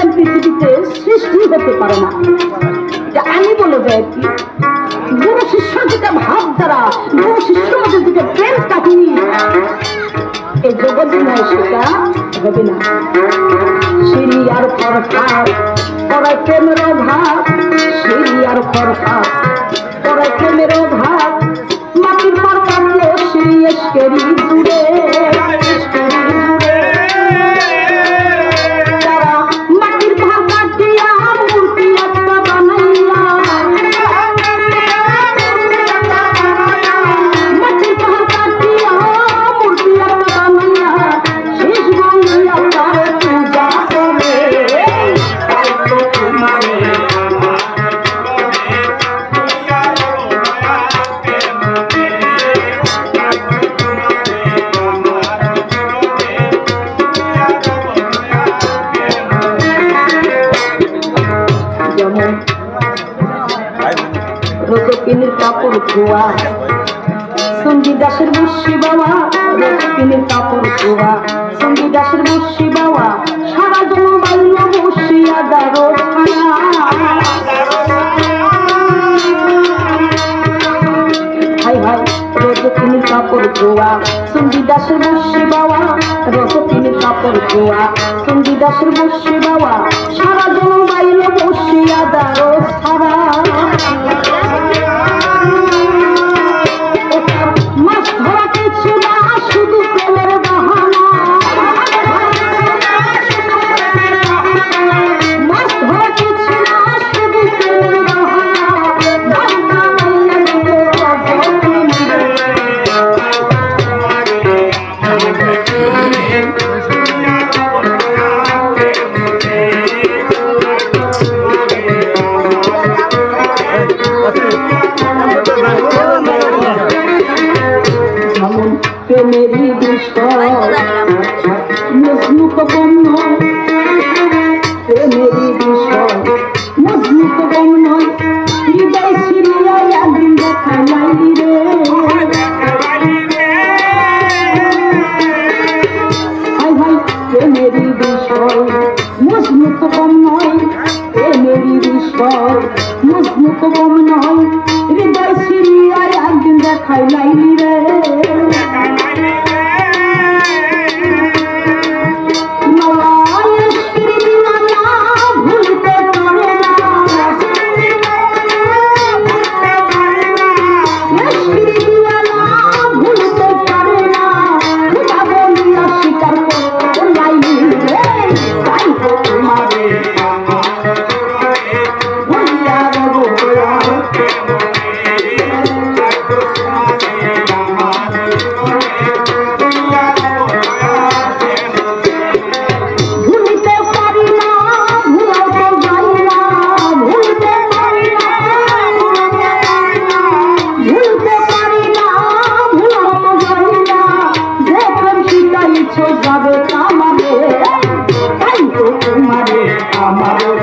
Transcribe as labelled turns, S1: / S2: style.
S1: প্রেম পৃথিবীতে সৃষ্টি হতে পারে না। আমি বলে যাই কি, গুরু শিষ্যর যেটা ভাব দ্বারা, গুরু শিষ্যর মধ্যে যেটা প্রেম কাহিনী, এই জগতে নয় সেটা হবে না। সিঁড়ি আর ফরফার পড়ায় প্রেমের অভাব, সিঁড়ি আর ফরফার পড়ায় প্রেমের অভাব। মাটির পর কাটলো সিঁড়ি এসকেরি জুড়ে, রজকিনীর কাপড় ধোয়া, সঙ্গী দাসের বসি বাবা। রজকিনীর কাপড় ধোয়া, সঙ্গী দাসের বসি বাবা। সারা জন বাল্য বসিয়া দারো হাই হাই। রজকিনীর কাপড় ধোয়া, সঙ্গী দাসের বসি বাবা। রজকিনীর কাপড় ধোয়া, সঙ্গী দাসের বসি বাবা। সারা জন বাল্য বসিয়া দারো ছাড়া। মাছ ধরা কিছু না, শুধু প্রেমের বাহানা। মাছ ধরা কিছু না, শুধু প্রেমের বাহানা। প্রেমেরই বিষয় মজনু তো কম নয়, প্রেমেরই বিষয় মজনু তো কম নয়। হৃদয় ছিড়িয়া একদিন দেখা লাইলি রে, হাই হাই। প্রেমেরই বিষয় মজনু তো কম নয়, প্রেমেরই বিষয় মজনু তো কম নয়। হৃদয় ছিড়িয়া একদিন দেখা লাইলি রে। যাবে আমাদের, তাই তো তোমারে আমাদের